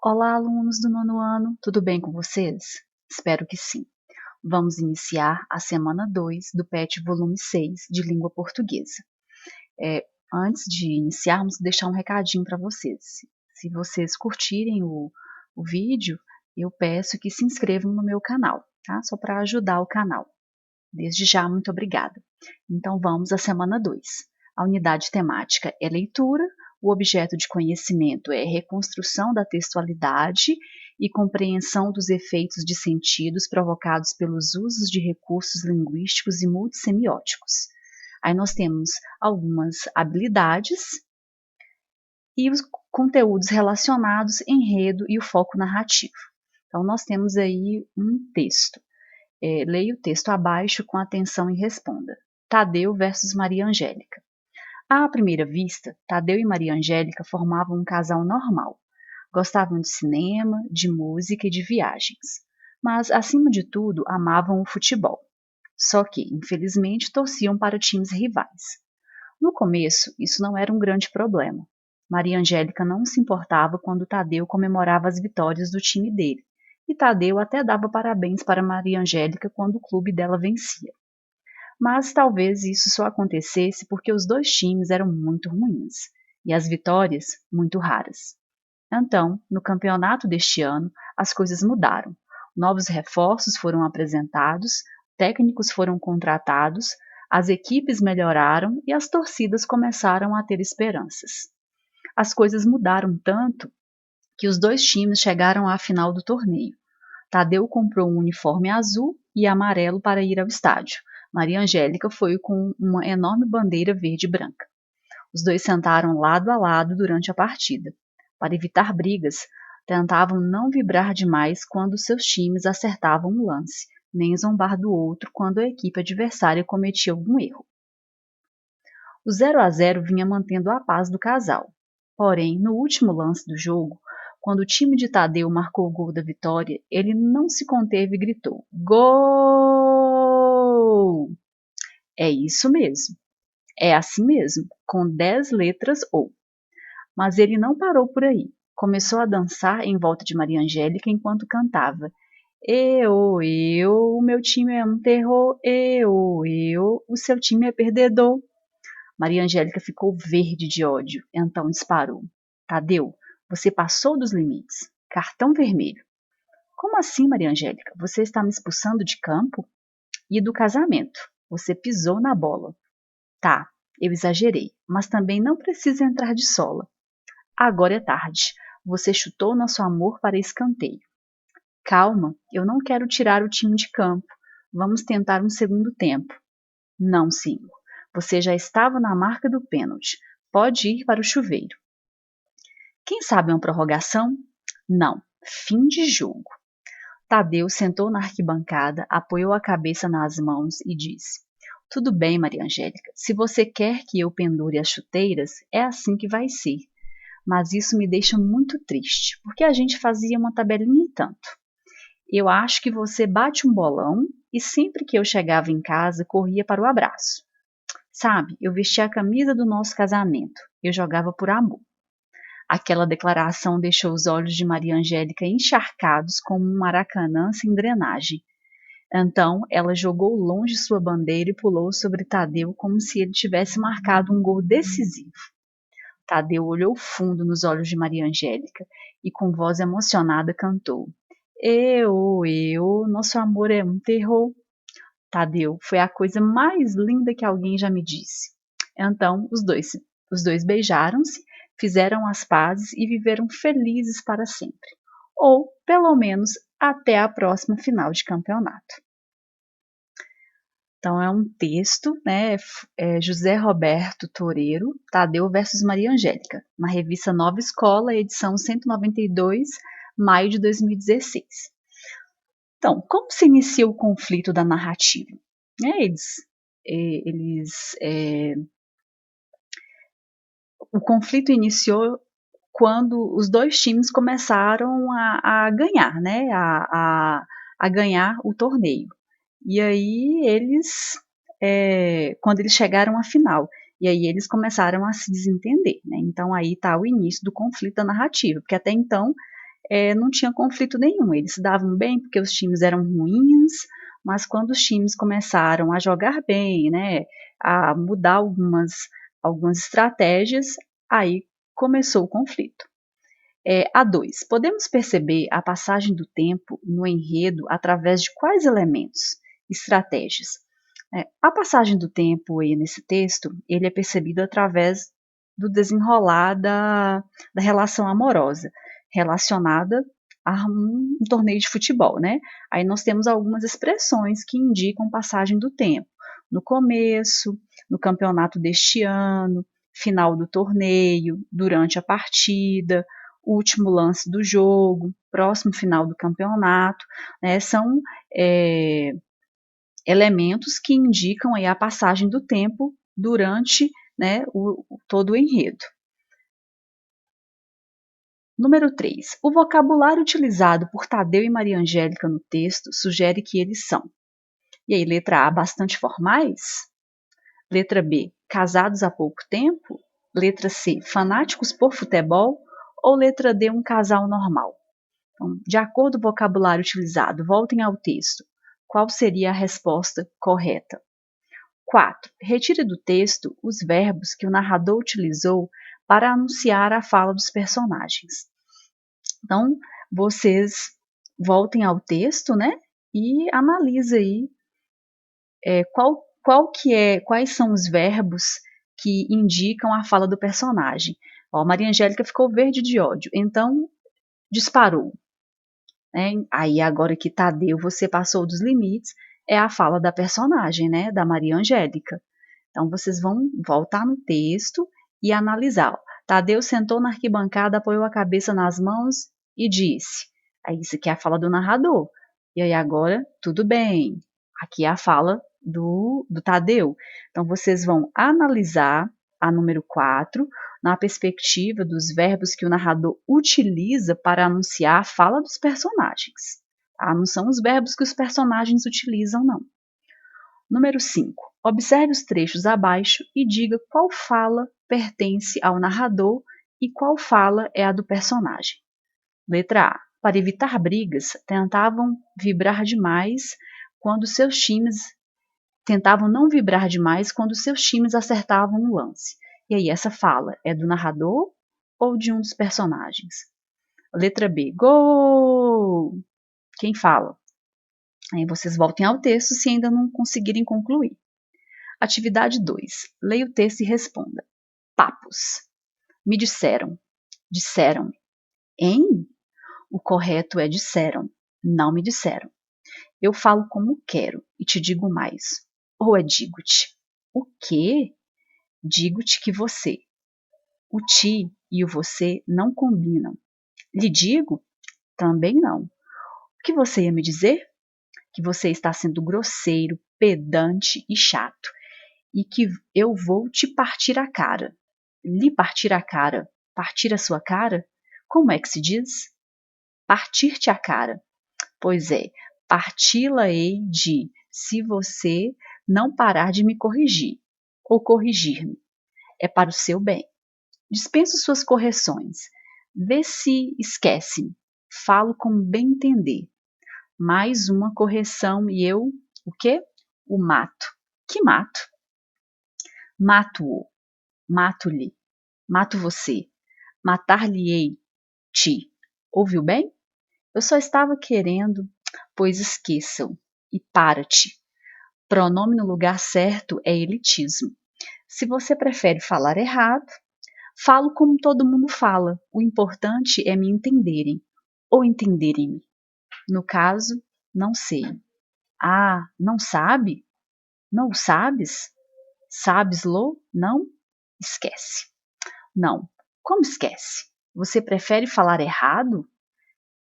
Olá, alunos do nono ano, tudo bem com vocês? Espero que sim. Vamos iniciar a semana 2 do PET volume 6 de língua portuguesa. Antes de iniciarmos, deixar um recadinho para vocês. Se vocês curtirem o vídeo, eu peço que se inscrevam no meu canal, tá? Só para ajudar o canal. Desde já, muito obrigada. Então vamos à semana 2. A unidade temática é leitura, o objeto de conhecimento é reconstrução da textualidade e compreensão dos efeitos de sentidos provocados pelos usos de recursos linguísticos e multissemióticos. Aí nós temos algumas habilidades e os conteúdos relacionados, enredo e o foco narrativo. Então nós temos aí um texto. Leia o texto abaixo com atenção e responda. Tadeu versus Maria Angélica. À primeira vista, Tadeu e Maria Angélica formavam um casal normal. Gostavam de cinema, de música e de viagens. Mas, acima de tudo, amavam o futebol. Só que, infelizmente, torciam para times rivais. No começo, isso não era um grande problema. Maria Angélica não se importava quando Tadeu comemorava as vitórias do time dele, e Tadeu até dava parabéns para Maria Angélica quando o clube dela vencia. Mas talvez isso só acontecesse porque os dois times eram muito ruins, e as vitórias muito raras. Então, no campeonato deste ano, as coisas mudaram. Novos reforços foram apresentados, técnicos foram contratados, as equipes melhoraram e as torcidas começaram a ter esperanças. As coisas mudaram tanto que os dois times chegaram à final do torneio. Tadeu comprou um uniforme azul e amarelo para ir ao estádio. Maria Angélica foi com uma enorme bandeira verde e branca. Os dois sentaram lado a lado durante a partida. Para evitar brigas, tentavam não vibrar demais quando seus times acertavam um lance, nem zombar do outro quando a equipe adversária cometia algum erro. O 0-0 vinha mantendo a paz do casal. Porém, no último lance do jogo, quando o time de Tadeu marcou o gol da vitória, ele não se conteve e gritou: Gol! É isso mesmo. É assim mesmo, com 10 letras ou. Mas ele não parou por aí. Começou a dançar em volta de Maria Angélica enquanto cantava. O meu time é um terror. O seu time é perdedor. Maria Angélica ficou verde de ódio, então disparou. Tadeu, você passou dos limites. Cartão vermelho. Como assim, Maria Angélica? Você está me expulsando de campo? E do casamento. Você pisou na bola. Tá, eu exagerei, mas também não precisa entrar de sola. Agora é tarde. Você chutou nosso amor para escanteio. Calma, eu não quero tirar o time de campo. Vamos tentar um segundo tempo. Não, senhor. Você já estava na marca do pênalti. Pode ir para o chuveiro. Quem sabe uma prorrogação? Não. Fim de jogo. Tadeu sentou na arquibancada, apoiou a cabeça nas mãos e disse: Tudo bem, Maria Angélica. Se você quer que eu pendure as chuteiras, é assim que vai ser. Mas isso me deixa muito triste, porque a gente fazia uma tabelinha e tanto. Eu acho que você bate um bolão e sempre que eu chegava em casa, corria para o abraço. Sabe, eu vestia a camisa do nosso casamento. Eu jogava por amor. Aquela declaração deixou os olhos de Maria Angélica encharcados como um maracanã sem drenagem. Então, ela jogou longe sua bandeira e pulou sobre Tadeu como se ele tivesse marcado um gol decisivo. Tadeu olhou fundo nos olhos de Maria Angélica e com voz emocionada cantou. Nosso amor é um terror. Tadeu, foi a coisa mais linda que alguém já me disse. Então, os dois beijaram-se, fizeram as pazes e viveram felizes para sempre. Ou, pelo menos, até a próxima final de campeonato. Então, é um texto, né? José Roberto Toreiro, Tadeu versus Maria Angélica, na revista Nova Escola, edição 192, maio de 2016. Então, como se inicia o conflito da narrativa? O conflito iniciou quando os dois times começaram a ganhar, né? A ganhar o torneio. E aí quando eles chegaram à final, e aí eles começaram a se desentender, né? Então aí está o início do conflito da narrativa, porque até então não tinha conflito nenhum, eles se davam bem porque os times eram ruins, mas quando os times começaram a jogar bem, né, a mudar algumas estratégias, aí começou o conflito. A 2. Podemos perceber a passagem do tempo no enredo através de quais elementos? Estratégias. A passagem do tempo aí nesse texto, ele é percebido através do desenrolar da relação amorosa, relacionada a um torneio de futebol, né? Aí nós temos algumas expressões que indicam passagem do tempo. No começo, no campeonato deste ano, final do torneio, durante a partida, último lance do jogo, próximo final do campeonato, né? São elementos que indicam aí a passagem do tempo durante, né, todo o enredo. Número 3. O vocabulário utilizado por Tadeu e Maria Angélica no texto sugere que eles são. E aí, letra A, bastante formais. Letra B, casados há pouco tempo. Letra C, fanáticos por futebol. Ou letra D, um casal normal. Então, de acordo com o vocabulário utilizado, voltem ao texto. Qual seria a resposta correta? 4. Retire do texto os verbos que o narrador utilizou para anunciar a fala dos personagens. Então, vocês voltem ao texto, né? E analise aí quais são os verbos que indicam a fala do personagem. Ó, Maria Angélica ficou verde de ódio, então disparou. Né? Aí agora que Tadeu, você passou dos limites, é a fala da personagem, né? Da Maria Angélica. Então, vocês vão voltar no texto e analisar. Tadeu sentou na arquibancada, apoiou a cabeça nas mãos e disse. Aí, isso aqui é a fala do narrador. E aí, agora, tudo bem. Aqui é a fala do Tadeu. Então, vocês vão analisar a número 4 na perspectiva dos verbos que o narrador utiliza para anunciar a fala dos personagens. Tá? Não são os verbos que os personagens utilizam, não. Número 5. Observe os trechos abaixo e diga qual fala pertence ao narrador e qual fala é a do personagem. Letra A. Para evitar brigas, tentavam vibrar demais quando seus times tentavam não vibrar demais quando seus times acertavam um lance. E aí, essa fala é do narrador ou de um dos personagens? Letra B. Gol! Quem fala? Aí vocês voltem ao texto se ainda não conseguirem concluir. Atividade 2. Leia o texto e responda. Papos. Me disseram. Disseram. Hein? O correto é disseram. Não me disseram. Eu falo como quero e te digo mais. Ou é digo-te. O quê? Digo-te que você. O ti e o você não combinam. Lhe digo? Também não. O que você ia me dizer? Que você está sendo grosseiro, pedante e chato. E que eu vou te partir a cara. Lhe partir a cara. Partir a sua cara? Como é que se diz? Partir-te a cara. Pois é, parti-la-ei de se você não parar de me corrigir, ou corrigir-me. É para o seu bem. Dispenso suas correções. Vê se esquece-me. Falo como bem entender. Mais uma correção e eu, o quê? O mato. Que mato? Mato-o. Mato-lhe. Mato você. Matar-lhe-ei. Ti. Ouviu bem? Eu só estava querendo, pois esqueçam. E para-te. Pronome no lugar certo é elitismo. Se você prefere falar errado, falo como todo mundo fala. O importante é me entenderem. Ou entenderem-me. No caso, não sei. Ah, não sabe? Não o sabes? Sabes-lo? Não? Esquece. Não. Como esquece? Você prefere falar errado?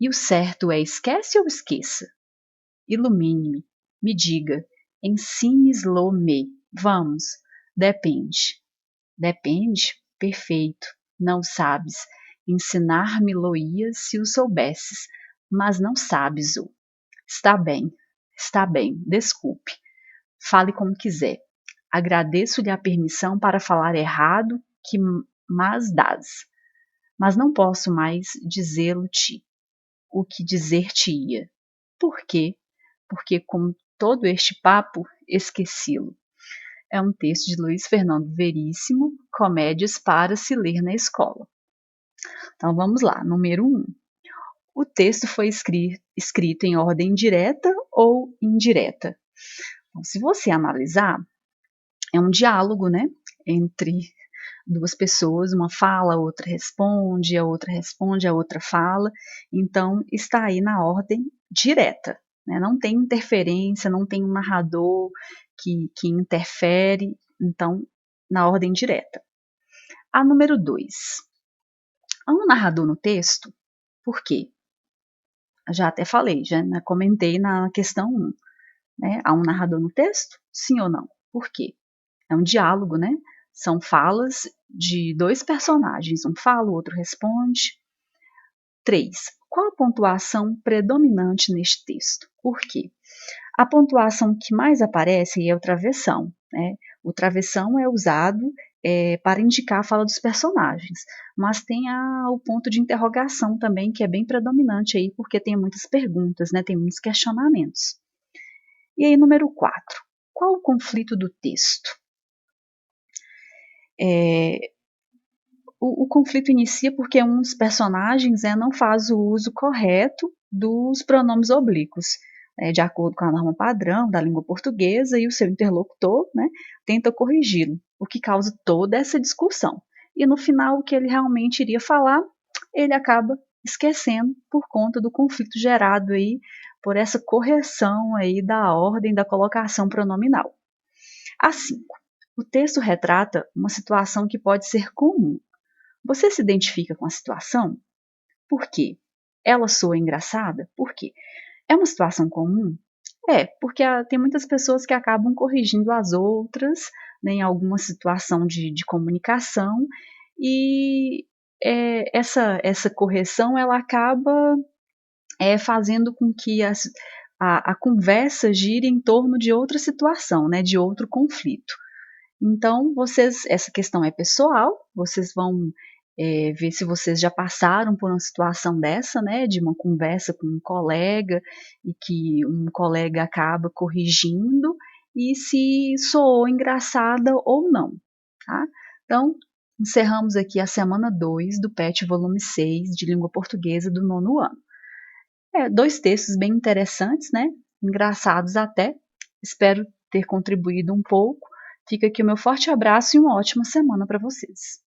E o certo é esquece ou esqueça? Ilumine-me. Me diga. Ensines-lo-me. Vamos. Depende. Depende? Perfeito. Não sabes. Ensinar-me-lo-ias se o soubesses, mas não sabes-o. Está bem. Está bem. Desculpe. Fale como quiser. Agradeço-lhe a permissão para falar errado que mas dás, mas não posso mais dizê-lo-te. o que dizer-te-ia. Por quê? Porque com todo este papo, esqueci-lo. É um texto de Luiz Fernando Veríssimo, Comédias para se ler na escola. Então vamos lá, número 1. O texto foi escrito em ordem direta ou indireta? Então, se você analisar, é um diálogo, né, entre duas pessoas, uma fala, a outra responde, a outra responde, a outra fala. Então, está aí na ordem direta, né? Não tem interferência, não tem um narrador que interfere. Então, na ordem direta. A número 2. Há um narrador no texto, por quê? Já até falei, já comentei na questão 1. Né? Há um narrador no texto? Sim ou não? Por quê? É um diálogo, né? São falas de dois personagens. Um fala, o outro responde. 3. Qual a pontuação predominante neste texto? Por quê? A pontuação que mais aparece é o travessão. Né? O travessão é usado para indicar a fala dos personagens, mas tem o ponto de interrogação também, que é bem predominante aí, porque tem muitas perguntas, né? Tem muitos questionamentos. E aí, número 4. Qual o conflito do texto? O conflito inicia porque um dos personagens não faz o uso correto dos pronomes oblíquos, de acordo com a norma padrão da língua portuguesa, e o seu interlocutor, né, tenta corrigi-lo, o que causa toda essa discussão. E no final, o que ele realmente iria falar, ele acaba esquecendo por conta do conflito gerado aí por essa correção aí da ordem da colocação pronominal. A 5. O texto retrata uma situação que pode ser comum. Você se identifica com a situação? Por quê? Ela soa engraçada? Por quê? É uma situação comum? Porque tem muitas pessoas que acabam corrigindo as outras, né, em alguma situação de comunicação, e essa correção ela acaba fazendo com que a conversa gire em torno de outra situação, né, de outro conflito. Então, essa questão é pessoal, vocês vão ver se vocês já passaram por uma situação dessa, né, de uma conversa com um colega e que um colega acaba corrigindo e se soou engraçada ou não, tá? Então, encerramos aqui a semana 2 do PET volume 6 de língua portuguesa do 9º ano. 2 textos bem interessantes, né, engraçados até, espero ter contribuído um pouco. Fica aqui o meu forte abraço e uma ótima semana para vocês.